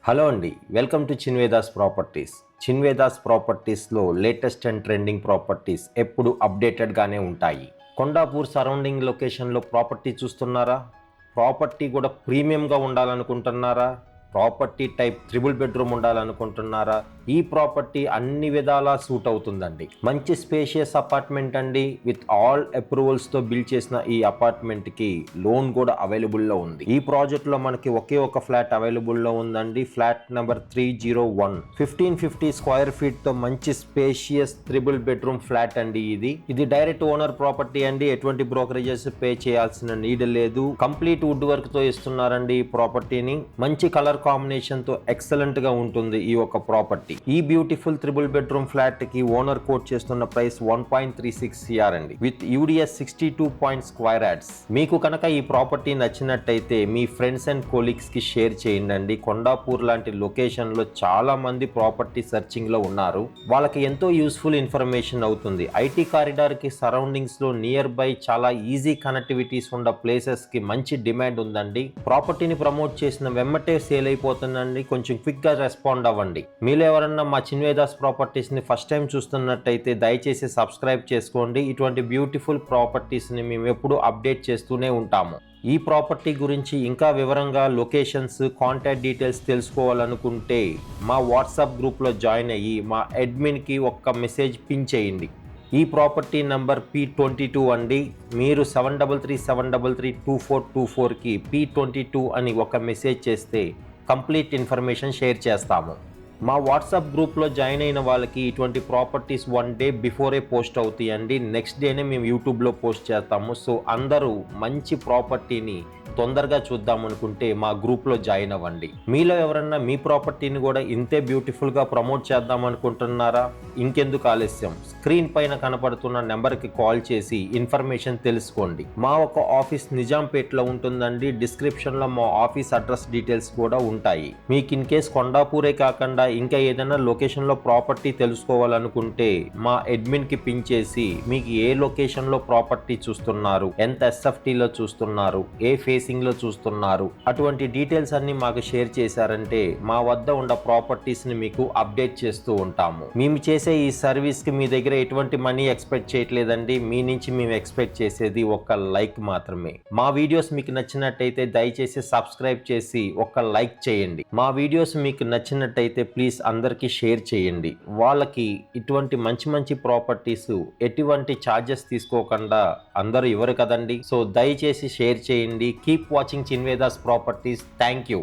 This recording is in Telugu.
హలో అండి, welcome to Chinvedas properties. Chinvedas ప్రాపర్టీస్లో లేటెస్ట్ అండ్ ట్రెండింగ్ ప్రాపర్టీస్ ఎప్పుడు అప్డేటెడ్గానే ఉంటాయి. కొండాపూర్ సరౌండింగ్ లొకేషన్లో ప్రాపర్టీ చూస్తున్నారా? ప్రాపర్టీ కూడా ప్రీమియంగా ఉండాలనుకుంటున్నారా? ప్రాపర్టీ టైప్ త్రిబుల్ బెడ్రూమ్ ఉండాలనుకుంటున్నారా? ఈ ప్రాపర్టీ అన్ని విధాలా సూట్ అవుతుందండి. మంచి స్పేషియస్ అపార్ట్మెంట్ అండి. విత్ ఆల్ అప్రూవల్స్తో బిల్డ్ చేసిన ఈ అపార్ట్మెంట్కి లోన్ కూడా అవైలబుల్లో ఉంది. ఈ ప్రాజెక్ట్లో మనకి ఒకే ఒక ఫ్లాట్ అవైలబుల్లో ఉందండి. ఫ్లాట్ నెంబర్ 301, 1550 స్క్వేర్ ఫీట్తో మంచి స్పేషియస్ త్రిబుల్ బెడ్రూమ్ ఫ్లాట్ అండి. ఇది డైరెక్ట్ ఓనర్ ప్రాపర్టీ అండి. ఎటువంటి బ్రోకరేజెస్ పే చేయాల్సిన నీడ్ లేదు. కంప్లీట్ వుడ్ వర్క్ తో ఇస్తున్నారండి ఈ ప్రాపర్టీని. మంచి కలర్ కాంబినేషన్ తో ఎక్సలెంట్ గా ఉంటుంది ఈ ఒక ప్రాపర్టీ. ఈ బ్యూటిఫుల్ త్రిబుల్ బెడ్రూమ్ ఫ్లాట్ కి ఓనర్ కోట్ చేస్తున్న ప్రైస్ 1.36 CR అండి, with UDS 62 point square yards. మీకు కనుక ఈ ప్రాపర్టీ నచ్చినట్టయితే మీ ఫ్రెండ్స్ అండ్ కొలీగ్స్ కి షేర్ చేయండి. కొండాపూర్ లాంటి లొకేషన్ లో చాలా మంది ప్రాపర్టీ సర్చింగ్ లో ఉన్నారు. వాళ్ళకి ఎంతో యూస్ఫుల్ ఇన్ఫర్మేషన్ అవుతుంది. ఐటీ కారిడార్ కి సరౌండింగ్స్ లో నియర్ బై చాలా ఈజీ కనెక్టివిటీస్ ఉన్న ప్లేసెస్ కి మంచి డిమాండ్ ఉందండి. ప్రాపర్టీని ప్రమోట్ చేసిన వెమ్మటే సేల్ అయిపోతుందండి. కొంచెం క్విక్ గా రెస్పాండ్ అవ్వండి. మీరు ఎవరన్నా మా చిన్వేదాస్ ప్రాపర్టీస్ ని ఫస్ట్ టైం చూస్తున్నట్టయితే దయచేసి సబ్స్క్రైబ్ చేసుకోండి. ఇటువంటి బ్యూటిఫుల్ ప్రాపర్టీస్ ని మేము ఎప్పుడు అప్డేట్ చేస్తూనే ఉంటాము. ఈ ప్రాపర్టీ గురించి ఇంకా వివరంగా లొకేషన్స్, కాంటాక్ట్ డీటెయిల్స్ తెలుసుకోవాలనుకుంటే మా వాట్సాప్ గ్రూప్లో జాయిన్ అయ్యి మా అడ్మిన్కి ఒక్క మెసేజ్ పిన్ చేయండి. ఈ ప్రాపర్టీ నంబర్ P22 అండి. మీరు 7337332424కి P22 అని ఒక మెసేజ్ చేస్తే కంప్లీట్ ఇన్ఫర్మేషన్ షేర్ చేస్తాము. మా వాట్సాప్ గ్రూప్లో జాయిన్ అయిన వాళ్ళకి ఇటువంటి ప్రాపర్టీస్ 1 డే బిఫోరే పోస్ట్ అవుతాయండి. నెక్స్ట్ డేనే మేము యూట్యూబ్లో పోస్ట్ చేస్తాము. సో అందరూ మంచి ప్రాపర్టీని తొందరగా చూద్దాం అనుకుంటే మా గ్రూప్లో జాయిన్ అవ్వండి. మీలో ఎవరన్నా మీ ప్రాపర్టీని కూడా ఇంతే బ్యూటిఫుల్గా ప్రమోట్ చేద్దాం అనుకుంటున్నారా? ఇంకెందుకు ఆలస్యం, స్క్రీన్ పైన కనపడుతున్న నెంబర్కి కాల్ చేసి ఇన్ఫర్మేషన్ తెలుసుకోండి. మా ఒక ఆఫీస్ నిజాంపేట్లో ఉంటుందండి. డిస్క్రిప్షన్లో మా ఆఫీస్ అడ్రస్ డీటెయిల్స్ కూడా ఉంటాయి. మీకు ఇన్ కేస్ కొండాపూరే కాకుండా ఇంకా ఏదైనా లొకేషన్లో ప్రాపర్టీ తెలుసుకోవాలనుకుంటే మా అడ్మిన్కి పిన్ చేసి మీకు ఏ లొకేషన్లో ప్రాపర్టీ చూస్తున్నారు, ఎంత SFTలో చూస్తున్నారు, ఏ ఫేసింగ్లో చూస్తున్నారు, అటువంటి డీటెయిల్స్ అన్ని మాకు షేర్ చేశారంటే మా వద్ద ఉన్న ప్రాపర్టీస్ని మీకు అప్డేట్ చేస్తూ ఉంటాము. మేము చేసే ఈ సర్వీస్కి మీ దగ్గర ఎటువంటి మనీ ఎక్స్పెక్ట్ చేయట్లేదండి. మీ నుంచి మేము ఎక్స్పెక్ట్ చేసేది ఒక లైక్ మాత్రమే. మా వీడియోస్ మీకు నచ్చినట్టయితే దయచేసి సబ్స్క్రైబ్ చేసి ఒక లైక్ చేయండి. మా వీడియోస్ మీకు నచ్చినట్టయితే ప్లీజ్ అందరికీ షేర్ చేయండి. వాళ్ళకి ఇటువంటి మంచి మంచి ప్రాపర్టీస్ ఎటువంటి ఛార్జెస్ తీసుకోకుండా అందరూ ఇవ్వరు కదండి. సో దయచేసి షేర్ చేయండి. Keep watching Chinvedas properties. Thank you.